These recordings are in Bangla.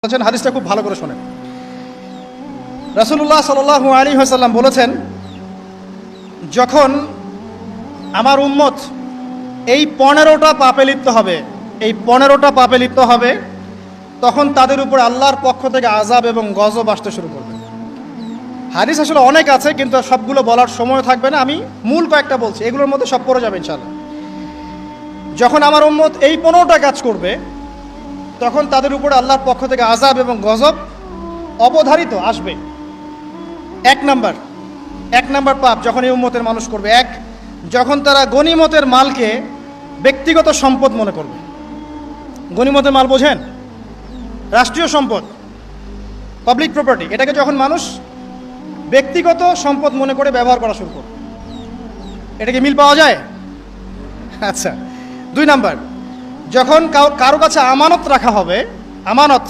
বলেছেন, হাদিসটা খুব ভালো করে শোনেন। রাসূলুল্লাহ সাল্লাল্লাহু আলাইহি ওয়াসাল্লাম বলেছেন, যখন আমার উম্মত এই 15টা পাপে লিপ্ত হবে, এই 15টা পাপে লিপ্ত হবে, তখন তাদের উপর আল্লাহর পক্ষ থেকে আযাব এবং গজব আসতে শুরু করবে। হাদিস আসলে অনেক আছে, কিন্তু সবগুলো বলার সময় থাকবে না, আমি মূল কয়েকটা বলছি, এগুলোর মধ্যে সব পড়ে যাবে ইনশাআল্লাহ। যখন আমার উম্মত এই 15টা কাজ করবে, তখন তাদের উপরে আল্লাহর পক্ষ থেকে আযাব এবং গজব অবধারিত আসবে। এক নাম্বার পাপ যখন এই উম্মতের মানুষ করবে, যখন তারা গনিমতের মালকে ব্যক্তিগত সম্পদ মনে করবে। গনিমতের মাল বোঝেন? রাষ্ট্রীয় সম্পদ, পাবলিক প্রপার্টি, এটাকে যখন মানুষ ব্যক্তিগত সম্পদ মনে করে ব্যবহার করা শুরু করবে, এটা কি মিল পাওয়া যায়? আচ্ছা। 2 নাম্বার, যখন কারো কাছে আমানত রাখা হবে, আমানত,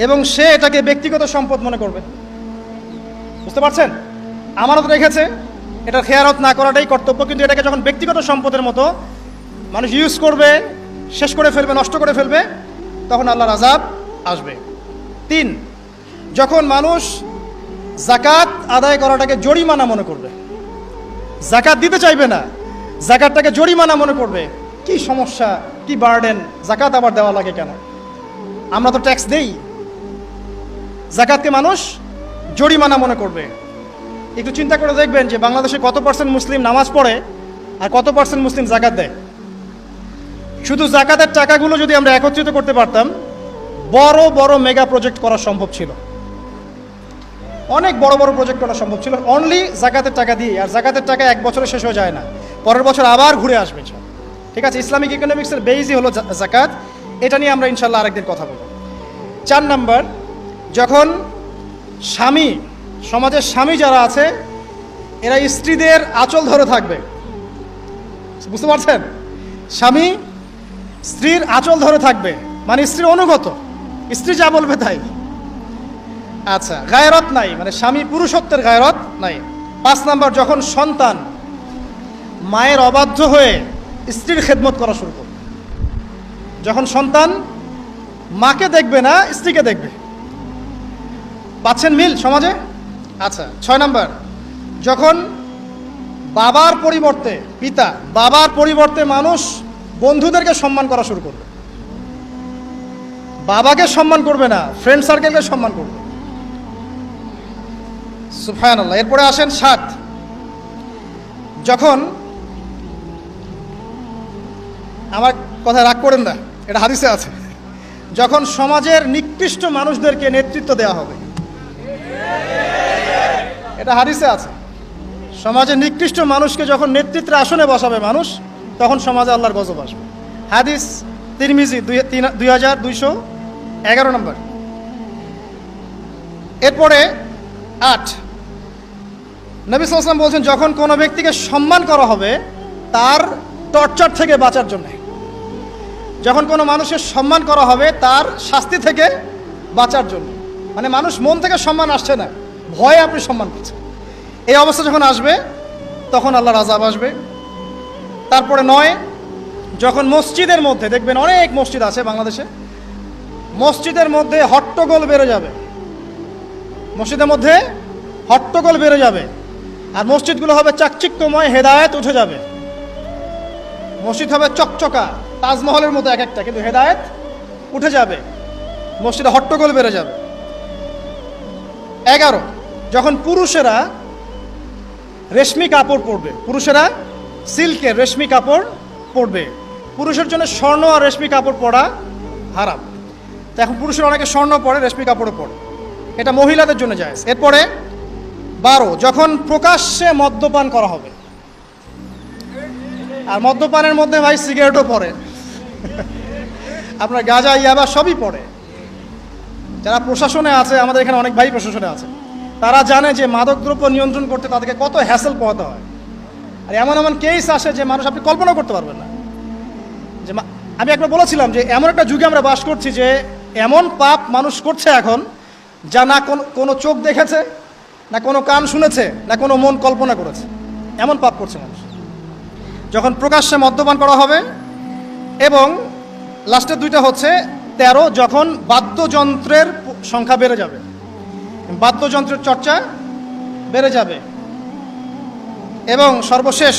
এবং সে এটাকে ব্যক্তিগত সম্পদ মনে করবে। বুঝতে পারছেন? আমানত রেখেছে, এটা খেয়ানত না করাটাই কর্তব্য, কিন্তু এটাকে যখন ব্যক্তিগত সম্পদের মতো মানুষ ইউজ করবে, শেষ করে ফেলবে, নষ্ট করে ফেলবে, তখন আল্লাহর আযাব আসবে। 3, যখন মানুষ যাকাত আদায় করাটাকে জরিমানা মনে করবে, যাকাত দিতে চাইবে না, যাকাতটাকে জরিমানা মনে করবে। কি সমস্যা, কি বার্ডেন, যাকাত আবার দেওয়া লাগে কেন? আমরা তো ট্যাক্স দেই। যাকাতকে মানুষ জরিমানা মনে করবে। একটু চিন্তা করে দেখবেন যে বাংলাদেশে কত % মুসলিম নামাজ পড়ে আর কত % মুসলিম যাকাত দেয়। শুধু যাকাতের টাকাগুলো যদি আমরা একত্রিত করতে পারতাম, বড় বড় মেগা প্রজেক্ট করা সম্ভব ছিল, অনেক বড় বড় প্রজেক্ট করা সম্ভব ছিল, অনলি যাকাতের টাকা দিয়ে। আর যাকাতের টাকা এক বছরে শেষ হয়ে যায় না, পরের বছর আবার ঘুরে আসবে। ঠিক আছে, ইসলামিক ইকোনমিক্সের বেইজই হলো যাকাত। এটা নিয়ে আমরা ইনশাল্লাহ আরেকদিন কথা বলব। 4 নাম্বার, যখন স্বামী, সমাজের স্বামী যারা আছে, এরা স্ত্রীদের আঁচল ধরে থাকবে। বুঝতে পারছেন? স্বামী স্ত্রীর আঁচল ধরে থাকবে, মানে স্ত্রীর অনুগত, স্ত্রী যা বলবে তাই। আচ্ছা, গায়রত নাই, মানে স্বামী পুরুষত্বের গায়রত নাই। 5 নাম্বার, যখন সন্তান মায়ের অবাধ্য হয়ে স্ত্রীর খেদমত করা শুরু করবে, যখন সন্তান মাকে দেখবে না, স্ত্রীকে দেখবে। পাচ্ছেন মিল সমাজে? আচ্ছা। 6 নাম্বার, যখন বাবার পরিবর্তে, পিতা, বাবার পরিবর্তে মানুষ বন্ধুদেরকে সম্মান করা শুরু করবে। বাবাকে সম্মান করবে না, ফ্রেন্ড সার্কেলকে সম্মান করবে। সুবহানাল্লাহ। এরপরে আসেন 7, যখন, আমার কথা রাগ করেন না, এটা হাদিসে আছে, যখন সমাজের নিকৃষ্ট মানুষদেরকে নেতৃত্ব দেওয়া হবে। এটা হাদিসে আছে, সমাজের নিকৃষ্ট মানুষকে যখন নেতৃত্বের আসনে বসাবে মানুষ, তখন সমাজে আল্লাহর গজব আসবে। হাদিস তিরমিজি 2211 নম্বর। এরপরে 8, নবী সাল্লাল্লাহু আলাইহি ওয়াসাল্লাম বলছেন, যখন কোনো ব্যক্তিকে সম্মান করা হবে তার টর্চার থেকে বাঁচার জন্য, যখন কোনো মানুষের সম্মান করা হবে তার শাস্তি থেকে বাঁচার জন্য, মানে মানুষ মন থেকে সম্মান আসছে না, ভয়ে আপনি সম্মান করছেন, এই অবস্থা যখন আসবে তখন আল্লাহর আযাব আসবে। তারপরে 9, যখন মসজিদের মধ্যে, দেখবেন অনেক মসজিদ আছে বাংলাদেশে, মসজিদের মধ্যে হট্টগোল বেড়ে যাবে, মসজিদের মধ্যে হট্টগোল বেড়ে যাবে, আর মসজিদগুলো হবে চাকচিক্যময়, হেদায়েত উঠে যাবে। মসজিদ হবে চকচকা, তাজমহলের মতো এক একটা, কিন্তু হেদায়েত উঠে যাবে, মসজিদে হট্টগোল বেড়ে যাবে। 11, যখন পুরুষেরা রেশমি কাপড় পরবে, পুরুষেরা সিল্কের রেশমি কাপড় পরবে। পুরুষের জন্য স্বর্ণ আর রেশমি কাপড় পরা হারাম, তো এখন পুরুষের অনেকে স্বর্ণ পরে, রেশমি কাপড়ও পরে, এটা মহিলাদের জন্য জায়েজ। এরপরে 12, যখন প্রকাশ্যে মদ্যপান করা হবে, আর মদ্যপানের মধ্যে ভাই সিগারেটও পড়ে, আপনার গাঁজা, ইয়াবা সবই পড়ে। যারা প্রশাসনে আছে, আমাদের এখানে অনেক ভাই প্রশাসনে আছে, তারা জানে যে মাদকদ্রব্য নিয়ন্ত্রণ করতে তাদেরকে কত হ্যাসেল পোহাতে হয়। আর এমন এমন কেস আসে যে মানুষ আপনি কল্পনা করতে পারবেন না। যে আমি একবার বলেছিলাম যে এমন একটা যুগে আমরা বাস করছি যে এমন পাপ মানুষ করছে এখন, যা না কোনো চোখ দেখেছে, না কোনো কান শুনেছে, না কোনো মন কল্পনা করেছে, এমন পাপ করছে মানুষ। যখন প্রকাশ্যে মদ্যপান করা হবে, এবং লাস্টের 2টা হচ্ছে 13, যখন বাদ্যযন্ত্রের সংখ্যা বেড়ে যাবে, বাদ্যযন্ত্রের চর্চা বেড়ে যাবে, এবং সর্বশেষ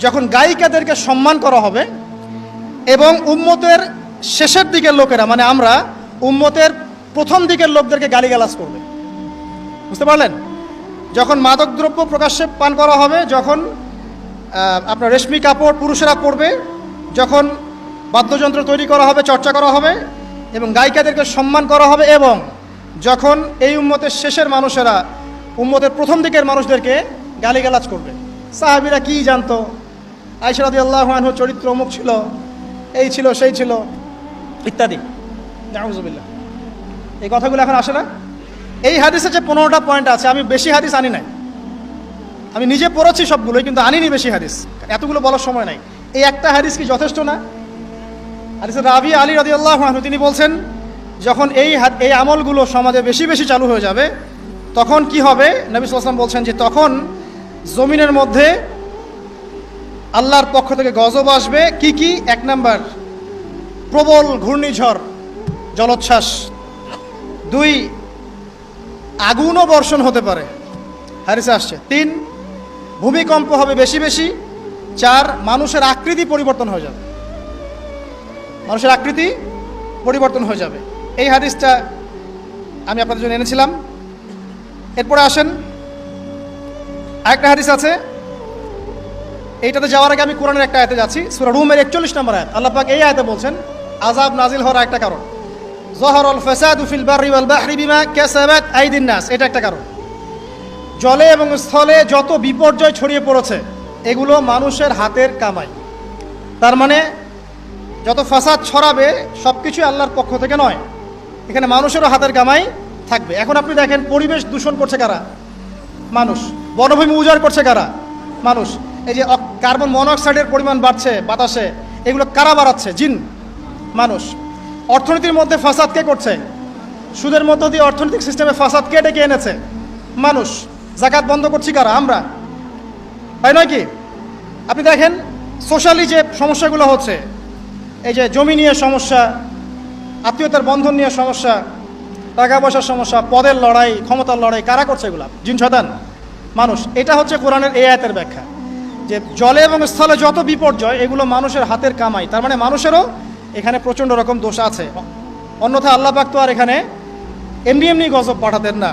যখন গায়িকাদেরকে সম্মান করা হবে এবং উম্মতের শেষের দিকের লোকেরা, মানে আমরা উম্মতের প্রথম দিকের লোকদেরকে গালিগালাজ করবে। বুঝতে পারলেন? যখন মাদকদ্রব্য প্রকাশ্যে পান করা হবে, যখন আপনার রেশমি কাপড় পুরুষেরা পরবে, যখন বাদ্যযন্ত্র তৈরি করা হবে, চর্চা করা হবে এবং গায়িকাদেরকে সম্মান করা হবে, এবং যখন এই উম্মতের শেষের মানুষেরা উম্মতের প্রথম দিকের মানুষদেরকে গালিগালাজ করবে। সাহাবীরা কি জানতো? আয়েশা রাদিয়াল্লাহু আনহা চরিত্র অমুক ছিল, এই ছিল, সেই ছিল, ইত্যাদি। নাউযুবিল্লাহ। এই কথাগুলো এখন আসে না? এই হাদিসে যে 15টা পয়েন্ট আছে, আমি বেশি হাদিস আনি নাই, আমি নিজে পড়েছি সবগুলোই, কিন্তু আনিনি বেশি হাদিস, এতগুলো বলার সময় নাই। এই একটা হাদিস কি যথেষ্ট না? হাদিসের রাবি আলী রাদিয়াল্লাহু আনহু তিনি বলছেন, যখন এই আমলগুলো সমাজে বেশি বেশি চালু হয়ে যাবে, তখন কি হবে? নবী সাল্লাল্লাহু আলাইহি ওয়াসাল্লাম বলছেন যে তখন জমিনের মধ্যে আল্লাহর পক্ষ থেকে গজব আসবে। কি কি? 1 নাম্বার, প্রবল ঘূর্ণিঝড়, জলোচ্ছ্বাস। 2, আগুনও বর্ষণ হতে পারে, হাদিসে আসছে। 3, ভূমিকম্প হবে বেশি বেশি। 4, মানুষের আকৃতি পরিবর্তন হয়ে যাবে, মানুষের আকৃতি পরিবর্তন হয়ে যাবে। এই হাদিসটা আমি আপনাদের জন্য এনেছিলাম। এরপরে আসেন, আরেকটা হাদিস আছে, এইটাতে যাওয়ার আগে আমি কোরআনের একটা আয়াতে যাচ্ছি। সূরা রুমের 41 নম্বর আয়াত। আল্লাহ পাক এই আয়াতে বলছেন আযাব নাজিল হওয়ার একটা কারণ, যাহারাল ফাসাদু ফিল বাররি ওয়াল বাহরি বিমা কাসাবাত আইদিন নাস, এটা একটা কারণ। জলে এবং স্থলে যত বিপর্যয় ছড়িয়ে পড়েছে, এগুলো মানুষের হাতের কামাই। তার মানে যত ফাসাদ ছড়াবে সবকিছু আল্লাহর পক্ষ থেকে নয়, এখানে মানুষেরও হাতের কামাই থাকবে। এখন আপনি দেখেন, পরিবেশ দূষণ করছে কারা? মানুষ। বনভূমি উজাড় করছে কারা? মানুষ। এই যে কার্বন মনোক্সাইডের পরিমাণ বাড়ছে বাতাসে, এগুলো কারা বাড়াচ্ছে? জিন, মানুষ। অর্থনীতির মধ্যে ফাসাদ কে করছে? সুদের মধ্য দিয়ে অর্থনৈতিক সিস্টেমে ফাসাদ কে ডেকে এনেছে? মানুষ। যাকাত বন্ধ করছি কারা? আমরা। তাই নয় কি? আপনি দেখেন সোশ্যালি যে সমস্যাগুলো হচ্ছে, এই যে জমি নিয়ে সমস্যা, আত্মীয়তার বন্ধন নিয়ে সমস্যা, টাকা পয়সার সমস্যা, পদের লড়াই, ক্ষমতার লড়াই, কারা করছে এগুলা? জিন শয়তান, মানুষ। এটা হচ্ছে কোরআনের এই আয়াতের ব্যাখ্যা, যে জলে এবং স্থলে যত বিপর্যয়, এগুলো মানুষের হাতের কামাই। তার মানে মানুষেরও এখানে প্রচণ্ড রকম দোষ আছে। অন্যথা আল্লাহ পাক তো আর এখানে এমনি এমনি গজব পাঠাতেন না।